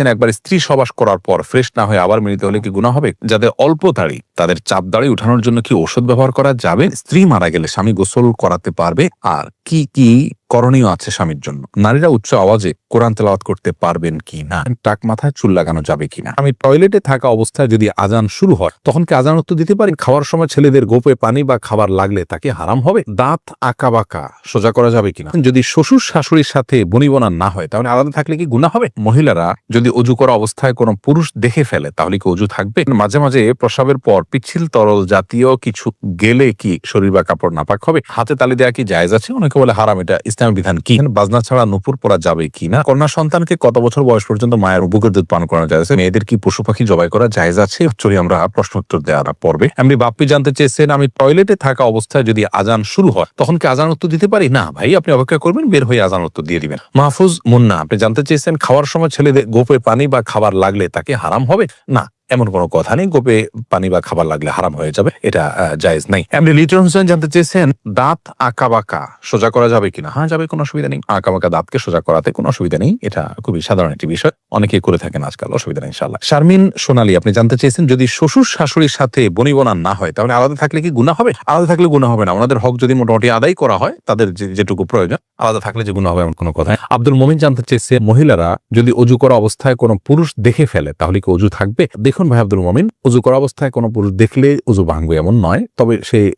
একবার স্ত্রী সবাস করার পর ফ্রেশ না হয়ে আবার মিলিত হলে কি গুনাহ হবে? যাদের অল্প দাড়ি তাদের চাপ দাড়ি উঠানোর জন্য কি ঔষধ ব্যবহার করা যাবে? স্ত্রী মারা গেলে স্বামী গোসল করাতে পারবে? আর কি কি করণীয় আছে স্বামীর জন্য? নারীরা উচ্চ আওয়াজে কোরআন তেলাওয়াত করতে পারবেন কিনা? টাক মাথায় চুল লাগানো যাবে কিনা? আমি টয়লেটে থাকা অবস্থায় যদি আজান শুরু হয় তখন কি আজান উত্তর দিতে পারি? খাওয়ার সময় ছেলেদের গোপে পানি বা খাবার লাগলে তাকে হারাম হবে? দাঁত আঁকা বাঁকা সোজা করা যাবে কিনা? যদি শ্বশুর শাশুড়ির সাথে বনিবনা না হয় তাহলে আলাদা থাকলে কি গুনাহ হবে? মহিলারা যদি অজু করা অবস্থায় কোনো পুরুষ দেখে ফেলে তাহলে কি অজু থাকবে? মাঝে মাঝে প্রস্রাবের পর পিচ্ছিল তরল জাতীয় কিছু গেলে কি শরীর বা কাপড় নাপাক হবে? হাতে তালি দেওয়া কি জায়েজ আছে? অনেকে বলে হারাম। এটা ইসলামের বিধান কি? বাজনা ছাড়া নুপুর পরা যাবে কিনা? কন্যা সন্তানকে কত বছর বয়স পর্যন্ত মায়ের বুকের দুধ পান করানো যায়? মেয়েদের কি পশু পাখি জবাই করা জায়েজ আছে? চলি আমরা প্রশ্ন উত্তর দেওয়ার পর্বে। এমনি বাপ্পি জানতে চেয়েছেন, আমি টয়লেটে থাকা অবস্থায় যদি আজান শুরু হয় তখন কি আজান উত্তর দিতে পারি? না ভাই, আপনি অপেক্ষা করবেন, বের হয়ে আজান উত্তর দিয়ে দিবেন। মাহফুজ মুন্না আপনি জানতে চেয়েছেন, খাওয়ার সময় ছেলেদের গোপে পানি বা খাবার লাগলে তাকে হারাম হবে? না, এমন কোনো কথা নেই। গোপে পানি বা খাবার লাগলে হারাম হয়ে যাবে, এটা জায়েজ নাই। এমনি লিটন হোসেন জানতে চেয়েছেন, দাঁত আঁকা বাঁকা সোজা করা যাবে কিনা? হ্যাঁ, যাবে, কোনো অসুবিধা নেই। আঁকা বাঁকা দাঁতকে সোজা করাতে কোনো অসুবিধা নেই, এটা খুবই সাধারণ একটি বিষয়, অনেকেই করে থাকেন আজকাল, অসুবিধা নেই ইনশাআল্লাহ। শারমিন সোনালী আপনি জানতে চেয়েছেন, যদি শ্বশুর শাশুড়ির সাথে বনিবনা না হয় তাহলে আলাদা থাকলে কি গুনাহ হবে? আলাদা থাকলে গুনাহ হবে না, ওনাদের হক যদি মোটামুটি আদায় করা হয়, তাদের যেটুকু প্রয়োজন, আলাদা থাকলে যে গুনাহ হবে এমন কোনো কথা। আব্দুল মমিন জানতে চেয়েছে, মহিলারা যদি অজু করা অবস্থায় কোনো পুরুষ দেখে ফেলে তাহলে কি অজু থাকবে? দেখুন ভাই আব্দুল মমিন, অজু করা অবস্থায় কোনো পুরুষ দেখলে অজু ভাঙবে এমন নয়, তবে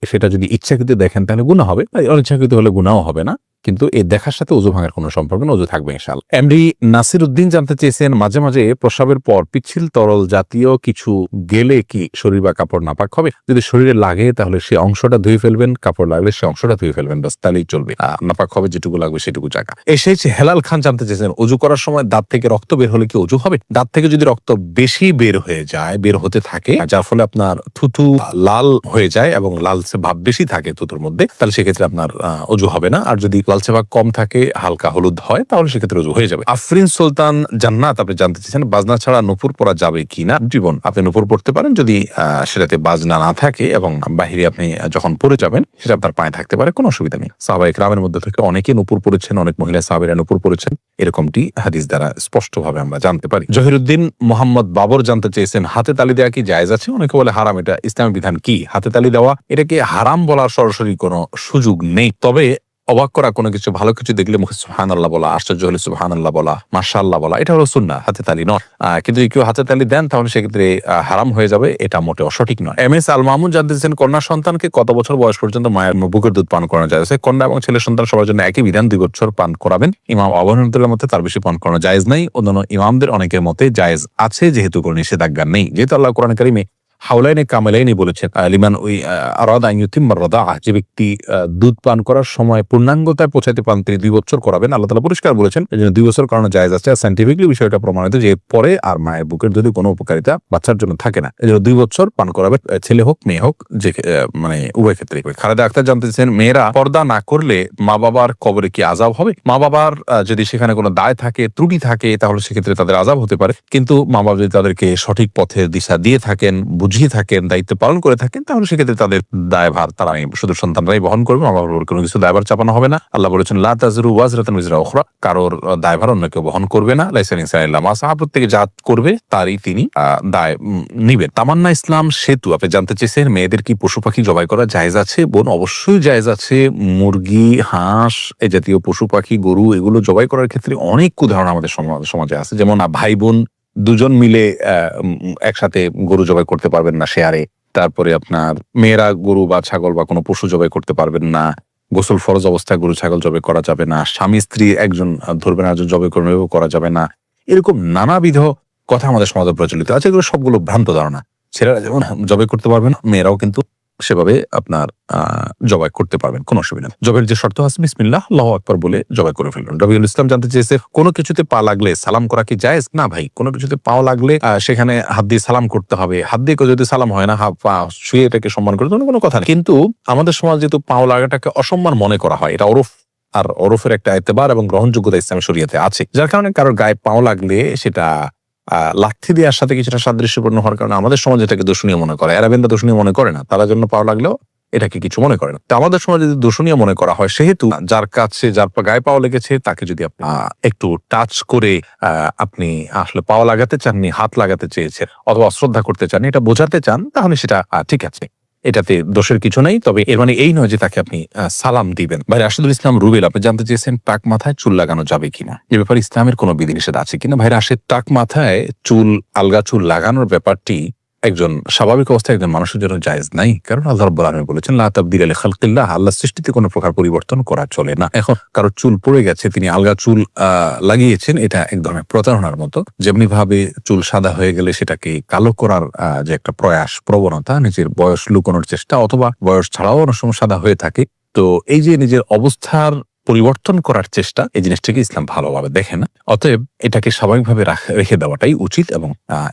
সেটা যদি ইচ্ছাকৃত দেখেন তাহলে গুনাহ হবে, অনিচ্ছাকৃত হলে গুনাহও হবে না, কিন্তু এই দেখার সাথে অজু ভাঙার কোনো সম্পর্ক না, অজু থাকবে ইনশাআল্লাহ। এমডি নাসির উদ্দিন জানতে চেয়েছেন, মাঝে মাঝে প্রস্রাবের পর পিচ্ছিল তরল জাতীয় কিছু গেলে কি শরীর বা কাপড় নাপাক হবে? যদি শরীরে লাগে তাহলে সে অংশটা ধুয়ে ফেলবেন, কাপড় লাগলে সে অংশটা ধুয়ে ফেলবেন, বাস, তাহলেই চলবে। নাপাক হবে যেটুকু লাগবে সেটুকু জায়গা। এসেছে হেলাল খান জানতে চেয়েছেন, অজু করার সময় দাঁত থেকে রক্ত বের হলে কি অজু হবে? দাঁত থেকে যদি রক্ত বেশি বের হয়ে যায়, বের হতে থাকে, যার ফলে আপনার থুথু লাল হয়ে যায় এবং লালচে ভাব বেশি থাকে থুতুর মধ্যে, তাহলে সেক্ষেত্রে আপনার অজু হবে না। আর যদি লালচে ভাব কম থাকে, হালকা হলুদ হয়, তাহলে সেক্ষেত্রে অজু হয়ে যাবে। আফরিন সুলতান জান্নাত আপনি জানতে চেয়েছেন, বাজনা ছাড়া নুপুর পরা যাবে কিনা? জীবন আপনি নুপুর পড়তে পারেন যদি সেটাতে বাজনা না থাকে এবং বাহিরে আপনি যখন পরে যাবেন সেটা আপনার পায়ে থাকতে পারে, কোনো অসুবিধা নেই। সাহাবায়ে কেরামের মধ্যে থেকে অনেকে নুপুর পড়েছেন, অনেক মহিলা সাহাবীরা নুপুর পড়েছেন, এরকমটি হাদিস দ্বারা স্পষ্টভাবে আমরা জানতে পারি। জহিরুদ্দিন মোহাম্মদ বাবর জানতে চেয়েছেন, হাতে তালি দেওয়া কি জায়েজ আছে? অনেকে বলে হারাম, এটা ইসলামের বিধান কি? হাতে তালি দেওয়া, এটাকে হারাম বলার সরাসরি কোনো সুযোগ নেই, তবে অবাক করা কোনো কিছু, ভালো কিছু দেখলে মুখে সুবহানাল্লাহ বলা, আশ্চর্য হলে সুবহানাল্লাহ বলা, মাশাআল্লাহ বলা, এটা হলো সুন্নাহ, হাতে তালি নয়। কিন্তু যদি কেউ হাতে তালি দেন তাহলে সেক্ষেত্রে হারাম হয়ে যাবে, এটা মোটেও সঠিক নয়। এম এস আল মামুন জানতে চেয়েছেন, কন্যা সন্তানকে কত বছর বয়স পর্যন্ত মায়ের বুকের দুধ পান করানো যায়? কন্যা এবং ছেলে সন্তান সবার জন্য একই বিধান, 2 বছর পান করাবেন। ইমাম আবু হানিফার মতে তার বেশি পান করানো জায়েজ নাই, অন্যান্য ইমামদের অনেকের মতে জায়েজ আছে, যেহেতু কোনো নিষেধাজ্ঞা নেই, যেহেতু আল্লাহ কোরআন কারিমে হাওলাইনে কামেলাইনি বলেছেন, লিমান ওই আরাদা আন ইউতিম্মা রাদাআহ, যে ব্যক্তি দুধ পান করার সময় পূর্ণাঙ্গতায় পৌঁছাতে পান তিনি 2 বছর করাবেন। আল্লাহ তাআলা পরিষ্কার বলেছেন, এজন্য 2 বছর করানো জায়েজ আছে। সায়েন্টিফিকলি বিষয়টা প্রমাণিত যে পরে আর মায়ের বুকের দুধে কোনো উপকারিতা বাচ্চার জন্য থাকে না, এজন্য 2 বছর পান করাবে, ছেলে হোক মেয়ে হোক, যে মানে উভয় ক্ষেত্রে। খালেদা আক্তার জানতে চেয়েছেন, মেয়েরা পর্দা না করলে মা বাবার কবরে কি আযাব হবে? মা বাবার যদি সেখানে কোনো দায় থাকে, ত্রুটি থাকে, তাহলে সেক্ষেত্রে তাদের আযাব হতে পারে, কিন্তু মা বাবা যদি তাদেরকে সঠিক পথের দিশা দিয়ে থাকেন, বুঝিয়ে থাকেন, দায়িত্ব পালন করে থাকেন, তাহলে সেক্ষেত্রে তাদের দায়ভার তারা শুধু সন্তানরাই বহন করবে, মা বাবার কোনো কিছু দায়ভার চাপানো হবে না। আল্লাহ বলেছেন, লা তাযরু ওয়াজরাতুন উযরা উখরা, কারোর দায়ভার অন্য কেউ বহন করবে না। লাইসা লিল-ইনসানি ইল্লা মা সাআ, প্রত্যেকে যা করবে তারই তিনি দায় নিবেন। তামান্না ইসলাম সেতু আপনি জানতে চেয়েছেন, মেয়েদের কি পশু পাখি জবাই করা জায়েজ আছে? বোন, অবশ্যই জায়েজ আছে। মুরগি, হাঁস, এই জাতীয় পশু পাখি, গরু, এগুলো জবাই করার ক্ষেত্রে অনেক উদাহরণ আমাদের সমাজে আছে। যেমন ভাই বোন দুজন মিলে একসাথে গরু জবাই করতে পারবেন না শেয়ারে, তারপরে আপনার মেয়েরা গরু বা ছাগল বা কোনো পশু জবাই করতে পারবেন না, গোসল ফরজ অবস্থায় গরু ছাগল জবাই করা যাবে না, স্বামী স্ত্রী একজন ধরবেন একজন জবাই করবেন করা যাবে না, এরকম নানাবিধ কথা আমাদের সমাজে প্রচলিত আছে। এগুলো সবগুলো ভ্রান্ত ধারণা। ছেলেরা যেমন জবাই করতে পারবেন, মেয়েরাও কিন্তু সেভাবে আপনার জবাই করতে পারবেন, কোনো অসুবিধা নেই। জবের যে শর্ত আছে বিসমিল্লাহ আল্লাহু আকবার বলে জবাই করে ফেলবেন। রবিউল ইসলাম জানতে চেয়েছে, কোনো কিছুতে পা লাগলে সালাম করা কি জায়েজ? না ভাই, কোনো কিছুতে পাও লাগলে সেখানে হাত দিয়ে সালাম করতে হবে। হাত দিয়ে যদি সালাম হয় না, পা শুয়ে এটাকে সম্মান করে কোনো কথা নেই। কিন্তু আমাদের সমাজ যেহেতু পাও লাগাটাকে অসম্মান মনে করা হয়, এটা ওরফ, আর ওরফের একটা এতেবার এবং গ্রহণযোগ্যতা ইসলামী শরীয়তে আছে, যার কারণে কারোর গায়ে পাও লাগলে সেটা লাথি দেওয়ার সাথে কিছুটা সাদৃশ্যপূর্ণ হওয়ার কারণে আমাদের সমাজ এটাকে দূষণীয় মনে করে। আরবেনরা দূষণীয় মনে করে না, তারা জন্য পাও লাগলেও এটাকে কিছু মনে করে না। তো আমাদের সমাজে যদি দূষণীয় মনে করা হয়, সেহেতু যার কাছে যার গায়ে পাওয়া লেগেছে তাকে যদি আপনি একটু টাচ করে আপনি আসলে পাওয়া লাগাতে চাননি, হাত লাগাতে চেয়েছেন অথবা অশ্রদ্ধা করতে চান, এটা বোঝাতে চান, তাহলে সেটা ঠিক আছে, এটাতে দোষের কিছু নেই। তবে এর মানে এই নয় যে তাকে আপনি সালাম দিবেন। ভাই রাশেদুল ইসলাম রুবেল, আপনি জানতে চেয়েছেন টাক মাথায় চুল লাগানো যাবে কিনা, এ ব্যাপারে ইসলামের কোনো বিধিনিষেধ আছে কিনা। ভাই রাশেদ, টাক মাথায় চুল, আলগা চুল লাগানোর ব্যাপারটি একজন স্বাভাবিক অবস্থায় একজন মানুষের জন্য জায়েজ নাই, কারণ আল্লাহ রাব্বুল আলামিন বলেছেন লা তাবদীলা লিখালকিল্লাহ, আল্লাহর সৃষ্টিতে কোনো প্রকার পরিবর্তন করা চলে না। এখন কারো চুল পড়ে গেছে, তিনি আলগা চুল লাগিয়েছেন, এটা এক ধরনের প্রতারণার মতো। যেমনি ভাবে চুল সাদা হয়ে গেলে সেটাকে কালো করার যে একটা প্রয়াস, প্রবণতা, নিজের বয়স লুকানোর চেষ্টা, অথবা বয়স ছাড়াও অনেক সময় সাদা হয়ে থাকে, তো এই যে নিজের অবস্থার পরিবর্তন করার চেষ্টা, এই জিনিসটাকে ইসলাম ভালোভাবে দেখে না। অতএব এটাকে স্বাভাবিকভাবে রেখে দেওয়াটাই উচিত, এবং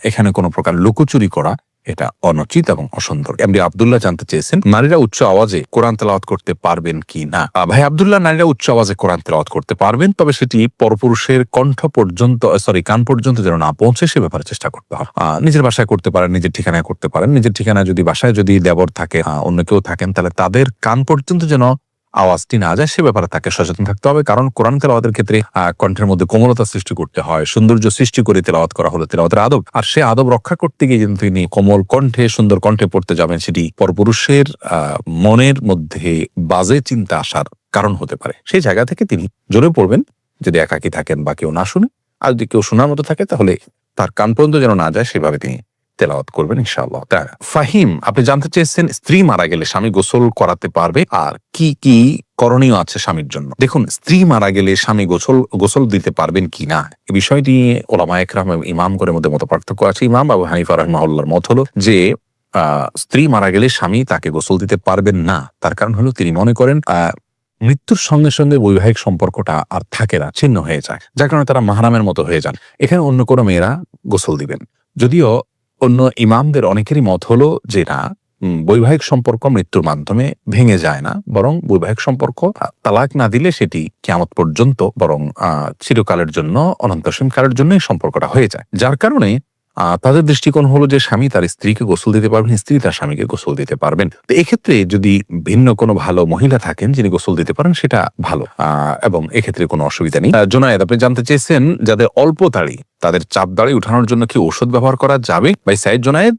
এখানে কোনো প্রকার লুকোচুরি করা এটা অনুচিত এবং অসুন্দর। এমডি আব্দুল্লাহ জানতে চেয়েছেন নারীরা উচ্চ আওয়াজে কোরআন তেলাওয়াত করতে পারবেন কি না। ভাই আব্দুল্লাহ, নারীরা উচ্চ আওয়াজে কোরআন তেলাওয়াত করতে পারবেন, তবে সেটি পরপুরুষের কণ্ঠ পর্যন্ত, কান পর্যন্ত যেন না পৌঁছে, সে ব্যাপারে চেষ্টা করতে হবে। নিজের বাসায় করতে পারেন, নিজের ঠিকানায় করতে পারেন। নিজের ঠিকানায় যদি, বাসায় যদি দেবর থাকে, অন্য কেউ থাকেন, তাহলে তাদের কান পর্যন্ত যেন আওয়াজটি না যায়, সে ব্যাপারে তাকে সচেতন থাকতে হবে। কারণ কোরআন তেলাওয়াতের ক্ষেত্রে কণ্ঠের মধ্যে কোমলতা সৃষ্টি করতে হয়, সৌন্দর্য সৃষ্টি করে তেলাওয়াত করা হলো তেলাওয়াতের আদব। আর সে আদব রক্ষা করতে গিয়ে কিন্তু তিনি কোমল কণ্ঠে, সুন্দর কণ্ঠে পড়তে যাবেন, সেটি পরপুরুষের মনের মধ্যে বাজে চিন্তা আসার কারণ হতে পারে। সেই জায়গা থেকে তিনি জোরে পড়বেন, যদি একাকী থাকেন বা কেউ না শুনে। আর যদি কেউ শোনার মতো থাকে, তাহলে তার কান পর্যন্ত যেন না যায়, সেভাবে তিনি তেলাওয়াত করবেন ইনশাআল্লাহ। ফাহিম, আপনি জানতে চেয়েছেন স্ত্রী মারা গেলে স্বামী গোসল করাতে পারবে, আর কি কি করণীয় আছে স্বামীর জন্য। দেখুন, স্ত্রী মারা গেলে স্বামী গোসল দিতে পারবেন কি না, এই বিষয়টি ওলামায়ে কেরাম এবং ইমামগণের মধ্যে মত পার্থক্য আছে। ইমাম আবু হানিফা রাহিমাহুল্লাহর মত হলো যে স্ত্রী মারা গেলে স্বামী তাকে গোসল দিতে পারবেন না। তার কারণ হলো তিনি মনে করেন মৃত্যুর সঙ্গে সঙ্গে বৈবাহিক সম্পর্কটা আর থাকে না, ছিন্ন হয়ে যায়, যার কারণে তারা মাহরামের মতো হয়ে যান। এখানে অন্য কোনো মেয়েরা গোসল দিবেন। যদিও অন্য ইমামদের অনেকেরই মত হলো যে না, বৈবাহিক সম্পর্ক মৃত্যুর মাধ্যমে ভেঙে যায় না, বরং বৈবাহিক সম্পর্ক তালাক না দিলে সেটি কিয়ামত পর্যন্ত, বরং চিরকালের জন্য, অনন্তসীম কালের জন্য এই সম্পর্কটা হয়ে যায়। যার কারণে তাদের দৃষ্টিকোণ হলো যে স্বামী তার স্ত্রীকে গোসল দিতে পারবেন, স্ত্রী তার স্বামীকে গোসল দিতে পারবেন। তো এক্ষেত্রে যদি ভিন্ন কোনো ভালো মহিলা থাকেন যিনি গোসল দিতে পারেন, সেটা ভালো, এবং এক্ষেত্রে কোনো অসুবিধা নেই। জোনায়েদ, আপনি জানতে চেয়েছেন যাদের অল্প দাড়ি, তাদের চাপ দাড়ি উঠানোর জন্য কি ঔষধ ব্যবহার করা যাবে। ভাই সাইদ জোনায়েদ,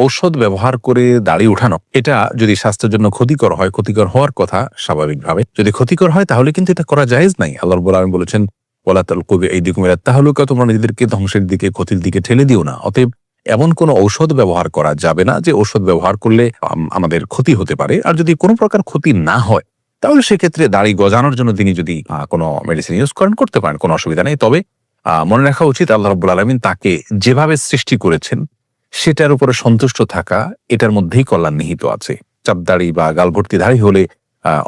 ঔষধ ব্যবহার করে দাড়ি উঠানো, এটা যদি স্বাস্থ্যের জন্য ক্ষতিকর হয়, ক্ষতিকর হওয়ার কথা স্বাভাবিকভাবে, যদি ক্ষতিকর হয় তাহলে কিন্তু এটা করা জায়েজ নাই। আল্লাহ রাব্বুল আলামিন বলেছেন ওয়ালা তালকু বিআইদিকুম ইলা তাহলুকা, তোমরা নিজেদেরকে ধ্বংসের দিকে, ক্ষতির দিকে ঠেলে দিও না। অতএব এমন কোনো ঔষধ ব্যবহার করা যাবে না যে ঔষধ ব্যবহার করলে আমাদের ক্ষতি হতে পারে। আর যদি কোনো প্রকার ক্ষতি না হয়, তাহলে সেক্ষেত্রে দাড়ি গজানোর জন্য তিনি যদি কোনো মেডিসিন ইউজ করেন, করতে পারেন, কোনো অসুবিধা নেই। তবে মনে রাখা উচিত আল্লাহ রাব্বুল আলামিন তাকে যেভাবে সৃষ্টি করেছেন সেটার উপরে সন্তুষ্ট থাকা, এটার মধ্যেই কল্যাণ নিহিত আছে। চাপ দাড়ি বা গাল ভর্তি দাড়ি হলে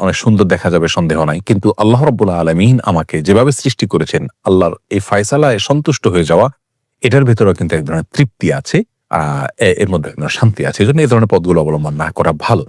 অনেক সুন্দর দেখা যাবে, সন্দেহ নাই, কিন্তু আল্লাহ রাব্বুল আলামিন আমাকে যেভাবে সৃষ্টি করেছেন, আল্লাহর এই ফয়সালায় সন্তুষ্ট হয়ে যাওয়া, এটার ভেতরে কিন্তু এক ধরনের তৃপ্তি আছে, এর মধ্যে এক ধরনের শান্তি আছে। এই জন্য এই ধরনের পথগুলো অবলম্বন না করা ভালো।